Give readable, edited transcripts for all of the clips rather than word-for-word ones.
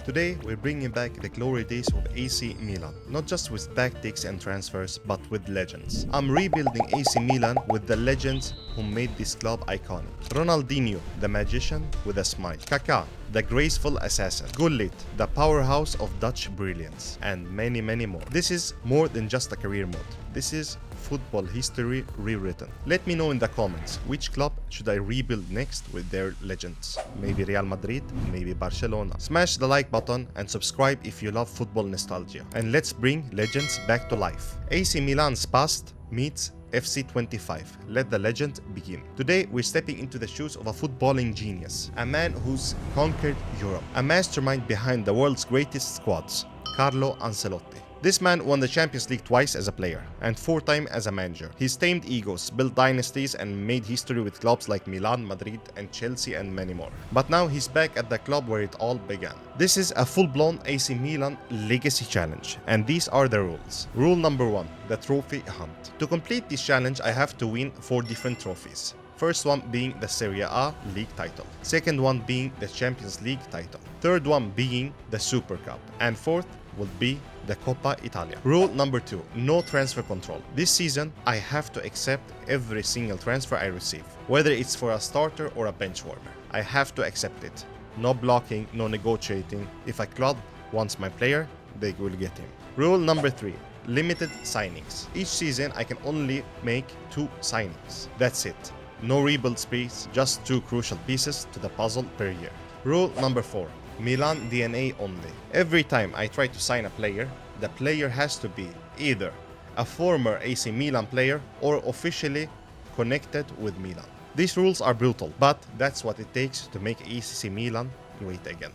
Today, we're bringing back the glory days of AC Milan, not just with tactics and transfers, but with legends. I'm rebuilding AC Milan with the legends who made this club iconic. Ronaldinho, the magician with a smile. Kaká, the graceful assassin. Gullit, the powerhouse of Dutch brilliance. And many more. This is more than just a career mode. This is football history rewritten. Let me know in the comments, which club should I rebuild next with their legends? Maybe Real Madrid, maybe Barcelona. Smash the like button and subscribe if you love football nostalgia. And let's bring legends back to life. AC Milan's past meets FC 25. Let the legend begin. Today, we're stepping into the shoes of a footballing genius, a man who's conquered Europe, a mastermind behind the world's greatest squads, Carlo Ancelotti. This man won the Champions League twice as a player and 4 times as a manager. He's tamed egos, built dynasties, and made history with clubs like Milan, Madrid, and Chelsea, and many more. But now he's back at the club where it all began. This is a full-blown AC Milan legacy challenge, and these are the rules. Rule number 1, the trophy hunt. To complete this challenge, I have to win 4 different trophies. First one being the Serie A league title. Second one being the Champions League title. Third one being the Super Cup. And fourth would be the Coppa Italia. Rule number 2, no transfer control. This season, I have to accept every single transfer I receive, whether it's for a starter or a bench warmer. I have to accept it. No blocking, no negotiating. If a club wants my player, they will get him. Rule number 3, limited signings. Each season, I can only make 2 signings. That's it. No rebuild sprees, just 2 crucial pieces to the puzzle per year. Rule number 4, Milan DNA only. Every time I try to sign a player, the player has to be either a former AC Milan player or officially connected with Milan. These rules are brutal, but that's what it takes to make AC Milan great again.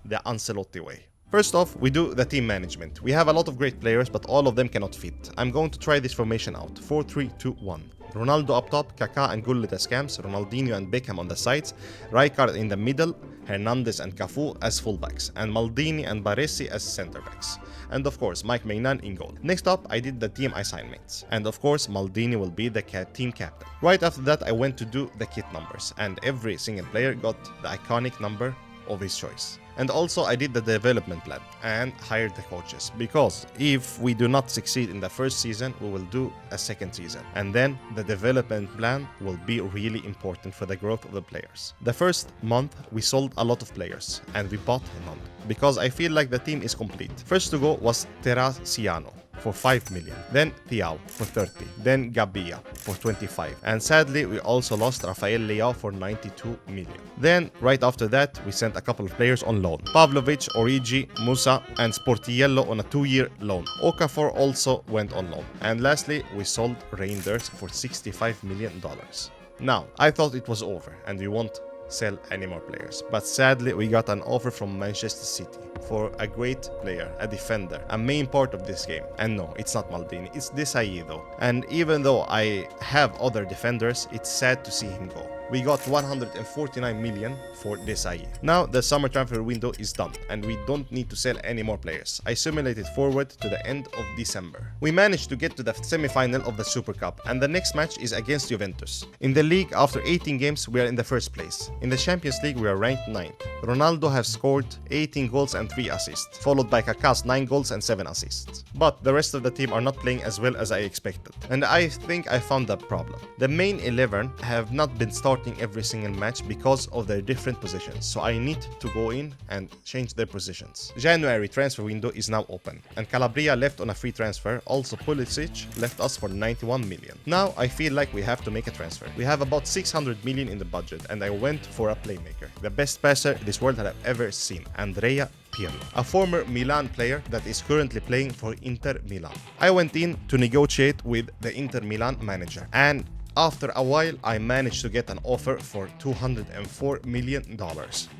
The Ancelotti way. First off, we do the team management. We have a lot of great players, but all of them cannot fit. I'm going to try this formation out. 4-3-2-1. Ronaldo up top, Kaká and Gullit as cams, Ronaldinho and Beckham on the sides, Rijkaard in the middle, Hernandez and Cafu as fullbacks, and Maldini and Baresi as centre-backs. And of course, Mike Maignan in goal. Next up, I did the team assignments. And of course, Maldini will be the team captain. Right after that, I went to do the kit numbers, and every single player got the iconic number of his choice. And also I did the development plan and hired the coaches, because if we do not succeed in the first season, we will do a second season, and then the development plan will be really important for the growth of the players. The first month we sold a lot of players and we bought none, because I feel like the team is complete. First to go was Terracciano for 5 million, then Thiaw for 30, then Gabbia for 25, and sadly we also lost Rafael Leao for 92 million. Then right after that we sent a couple of players on loan, Pavlovic, Origi, Musa, and Sportiello on a 2-year loan. Okafor also went on loan, and lastly we sold Reinders for $65 million. Now I thought it was over and we won't sell any more players, but sadly we got an offer from Manchester City for a great player, a defender, a main part of this game. And no, it's not Maldini, it's Desailly though. And even though I have other defenders, it's sad to see him go. We got 149 million for Desailly. Now the summer transfer window is done and we don't need to sell any more players. I simulated forward to the end of December. We managed to get to the semi-final of the Super Cup, and the next match is against Juventus. In the league, after 18 games, we are in the first place. In the Champions League, we are ranked 9th. Ronaldo has scored 18 goals and 3 assists, followed by Kaká's 9 goals and 7 assists. But the rest of the team are not playing as well as I expected, and I think I found the problem. The main 11 have not been starting every single match because of their different positions, so I need to go in and change their positions. January transfer window is now open, and Calabria left on a free transfer. Also Pulisic left us for 91 million. Now I feel like we have to make a transfer. We have about 600 million in the budget, and I went for a playmaker, the best passer this world had ever seen, Andrea Pirlo, a former Milan player that is currently playing for Inter Milan. I went in to negotiate with the Inter Milan manager, and after a while, I managed to get an offer for $204 million,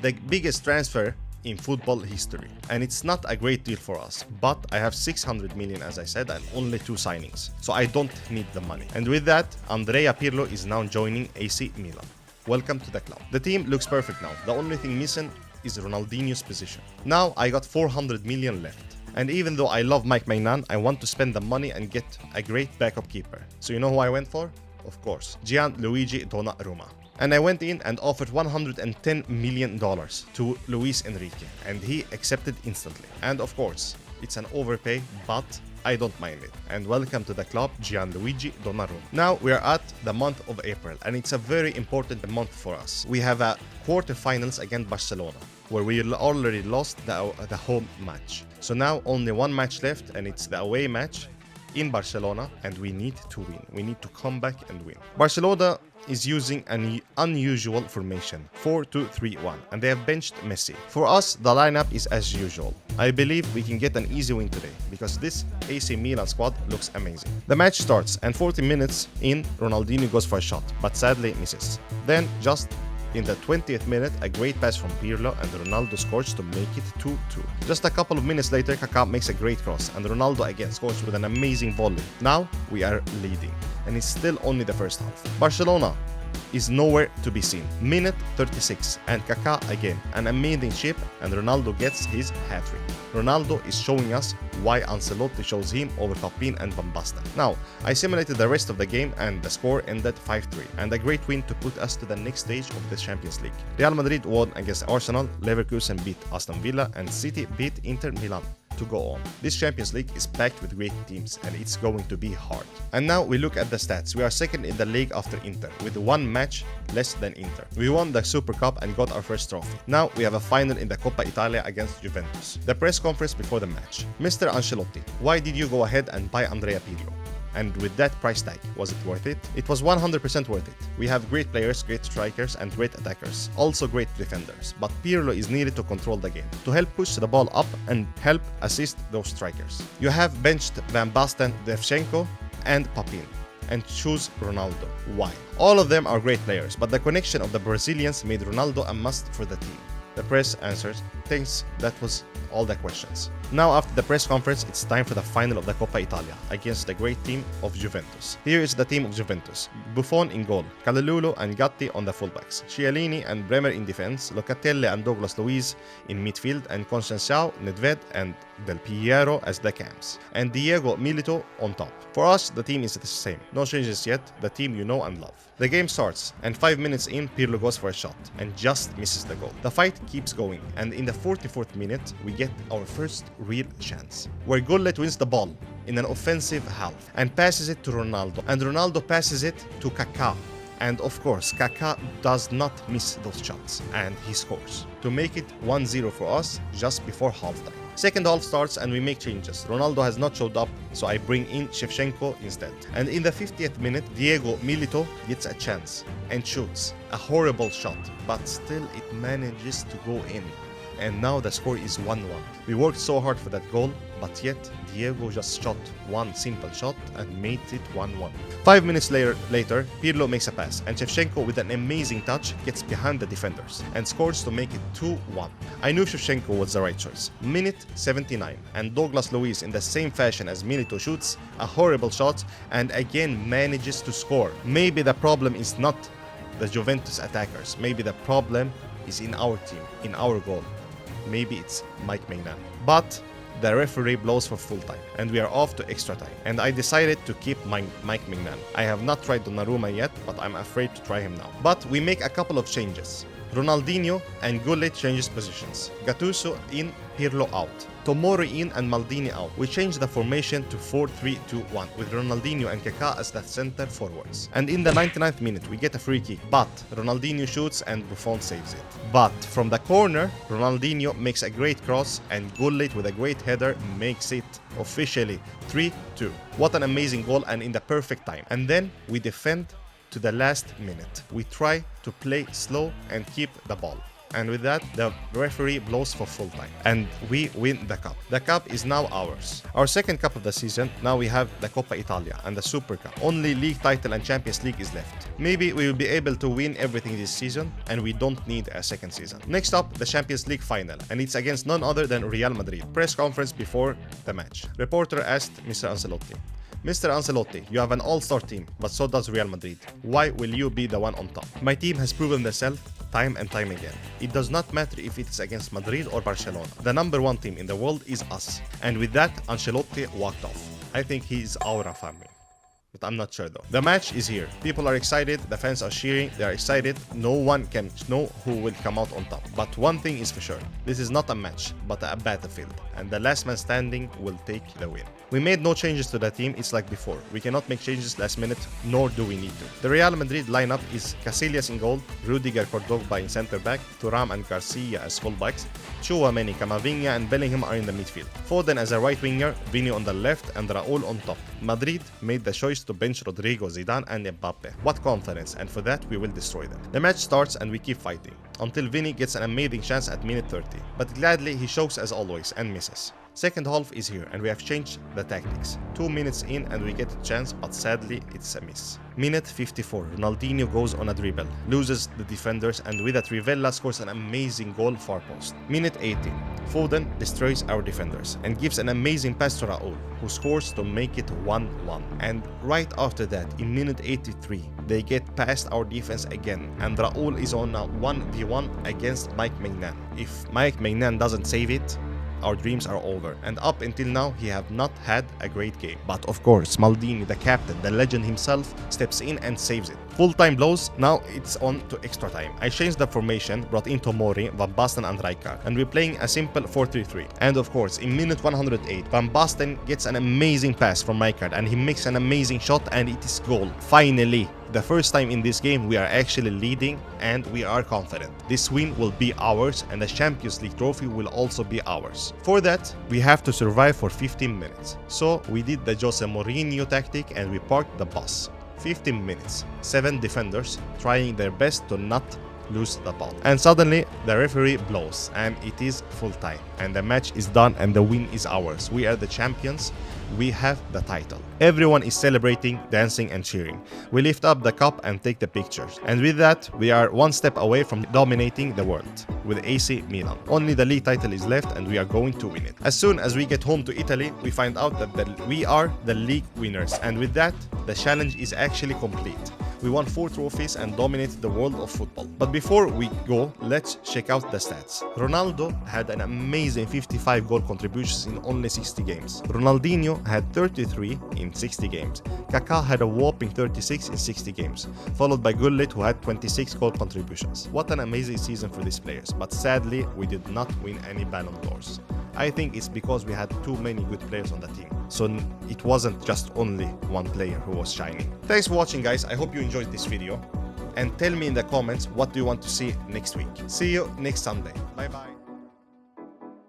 the biggest transfer in football history. And it's not a great deal for us, but I have 600 million as I said, and only 2 signings, so I don't need the money. And with that, Andrea Pirlo is now joining AC Milan. Welcome to the club. The team looks perfect now. The only thing missing is Ronaldinho's position. Now I got 400 million left. And even though I love Mike Maignan, I want to spend the money and get a great backup keeper. So you know who I went for? Of course, Gianluigi Donnarumma. And I went in and offered $110 million to Luis Enrique, and he accepted instantly. And of course, it's an overpay, but I don't mind it. And welcome to the club, Gianluigi Donnarumma. Now we are at the month of April, and it's a very important month for us. We have a quarterfinals against Barcelona, where we already lost the home match. So now only one match left, and it's the away match in Barcelona, and we need to win. We need to come back and win. Barcelona is using an unusual formation, 4-2-3-1, and they have benched Messi. For us, the lineup is as usual. I believe we can get an easy win today, because this AC Milan squad looks amazing. The match starts, and 40 minutes in, Ronaldinho goes for a shot, but sadly misses. Then, just in the 20th minute, a great pass from Pirlo, and Ronaldo scores to make it 2-2. Just a couple of minutes later, Kaká makes a great cross, and Ronaldo again scores with an amazing volley. Now we are leading, and it's still only the first half. Barcelona is nowhere to be seen. Minute 36, and Kaká again, an amazing chip, and Ronaldo gets his hat-trick. Ronaldo is showing us why Ancelotti chose him over Basten and Basten. Now, I simulated the rest of the game, and the score ended 5-3, and a great win to put us to the next stage of the Champions League. Real Madrid won against Arsenal, Leverkusen beat Aston Villa, and City beat Inter Milan to go on. This Champions League is packed with great teams, and it's going to be hard. And now we look at the stats. We are second in the league after Inter, with one match less than Inter. We won the Super Cup and got our first trophy. Now we have a final in the Coppa Italia against Juventus. The press conference before the match. Mr. Ancelotti, why did you go ahead and buy Andrea Pirlo? And with that price tag, was it worth it? It was 100% worth it. We have great players, great strikers, and great attackers. Also great defenders. But Pirlo is needed to control the game, to help push the ball up and help assist those strikers. You have benched Van Basten, Shevchenko, and Papin, and choose Ronaldo. Why? All of them are great players, but the connection of the Brazilians made Ronaldo a must for the team. The press answers, thanks, that was all the questions. Now after the press conference, it's time for the final of the Coppa Italia against the great team of Juventus. Here is the team of Juventus. Buffon in goal, Calulu and Gatti on the fullbacks, Chiellini and Bremer in defense, Locatelli and Douglas Luiz in midfield, and Conceição, Nedved and Del Piero as the cams, and Diego Milito on top. For us, the team is the same. No changes yet, the team you know and love. The game starts, and 5 minutes in, Pirlo goes for a shot, and just misses the goal. The fight keeps going, and in the 44th minute, we get our first real chance, where Gullit wins the ball in an offensive half, and passes it to Ronaldo, and Ronaldo passes it to Kaká. And of course, Kaká does not miss those shots, and he scores to make it 1-0 for us just before halftime. Second half starts and we make changes. Ronaldo has not showed up, so I bring in Shevchenko instead. And in the 50th minute, Diego Milito gets a chance and shoots a horrible shot, but still it manages to go in. And now the score is 1-1. We worked so hard for that goal, but yet Diego just shot one simple shot and made it 1-1. 5 minutes later, Pirlo makes a pass, and Shevchenko with an amazing touch gets behind the defenders and scores to make it 2-1. I knew Shevchenko was the right choice. Minute 79, and Douglas Luiz in the same fashion as Milito shoots a horrible shot and again manages to score. Maybe the problem is not the Juventus attackers. Maybe the problem is in our team, in our goal. Maybe it's Mike Maignan. But the referee blows for full time, and we are off to extra time. And I decided to keep Mike Maignan. I have not tried Donnarumma yet, but I'm afraid to try him now. But we make a couple of changes. Ronaldinho and Gullit changes positions. Gattuso in, Pirlo out. Tomori in and Maldini out. We change the formation to 4-3-2-1 with Ronaldinho and Kaká as the center forwards. And in the 99th minute we get a free kick, but Ronaldinho shoots and Buffon saves it. But from the corner, Ronaldinho makes a great cross and Gullit with a great header makes it officially 3-2. What an amazing goal, and in the perfect time. And then we defend to the last minute. We try to play slow and keep the ball. And with that, the referee blows for full time. And we win the cup. The cup is now ours. Our second cup of the season. Now we have the Coppa Italia and the Super Cup. Only league title and Champions League is left. Maybe we will be able to win everything this season, and we don't need a second season. Next up, the Champions League final, and it's against none other than Real Madrid. Press conference before the match. Reporter asked Mr. Ancelotti, Mr. Ancelotti, you have an all-star team, but so does Real Madrid. Why will you be the one on top? My team has proven themselves time and time again. It does not matter if it is against Madrid or Barcelona. The number one team in the world is us. And with that, Ancelotti walked off. I think he is our family. but I'm not sure though. The match is here. People are excited, the fans are cheering, they are excited. No one can know who will come out on top. But one thing is for sure, this is not a match, but a battlefield, and the last man standing will take the win. We made no changes to the team, it's like before. We cannot make changes last minute, nor do we need to. The Real Madrid lineup is Casillas in goal, Rudiger, Cordoba in center back, Thuram and Garcia as fullbacks, Chouameni, Camavinga and Bellingham are in the midfield, Foden as a right winger, Vini on the left and Raul on top. Madrid made the choice to bench Rodrigo, Zidane and Mbappe. What confidence, and for that we will destroy them. The match starts and we keep fighting, until Vini gets an amazing chance at minute 30, but gladly he chokes as always and misses. Second half is here and we have changed the tactics. 2 minutes in and we get a chance, but sadly it's a miss. Minute 54, Ronaldinho goes on a dribble, loses the defenders and with a trivela scores an amazing goal far post. Minute 80, Foden destroys our defenders and gives an amazing pass to Raul, who scores to make it 1-1. And right after that, in minute 83, they get past our defense again and Raul is on a 1v1 against Mike Maignan. If Mike Maignan doesn't save it, our dreams are over, and up until now he have not had a great game. But of course Maldini, the captain, the legend himself, steps in and saves it. Full time blows, now it's on to extra time. I changed the formation, brought in Tomori, Van Basten and Rijkaard, and we're playing a simple 4-3-3. And of course in minute 108, Van Basten gets an amazing pass from Rijkaard and he makes an amazing shot and it is goal. Finally! The first time in this game we are actually leading and we are confident. This win will be ours and the Champions League trophy will also be ours. For that, we have to survive for 15 minutes. So we did the Jose Mourinho tactic and we parked the bus. 15 minutes, 7 defenders trying their best to not lose the ball. And suddenly the referee blows and it is full time. And the match is done and the win is ours. We are the champions. We have the title. Everyone is celebrating, dancing and cheering. We lift up the cup and take the pictures. And with that, we are one step away from dominating the world with AC Milan. Only the league title is left and we are going to win it. As soon as we get home to Italy, we find out that we are the league winners. And with that, the challenge is actually complete. We won 4 trophies and dominated the world of football. But before we go, let's check out the stats. Ronaldo had an amazing 55 goal contributions in only 60 games. Ronaldinho had 33 in 60 games. Kaká had a whopping 36 in 60 games, followed by Gullit who had 26 goal contributions. What an amazing season for these players, but sadly we did not win any Ballon d'Ors. I think it's because we had too many good players on the team. So it wasn't just only one player who was shining. Thanks for watching guys, I hope you enjoyed this video. And tell me in the comments what do you want to see next week. See you next Sunday. Bye bye.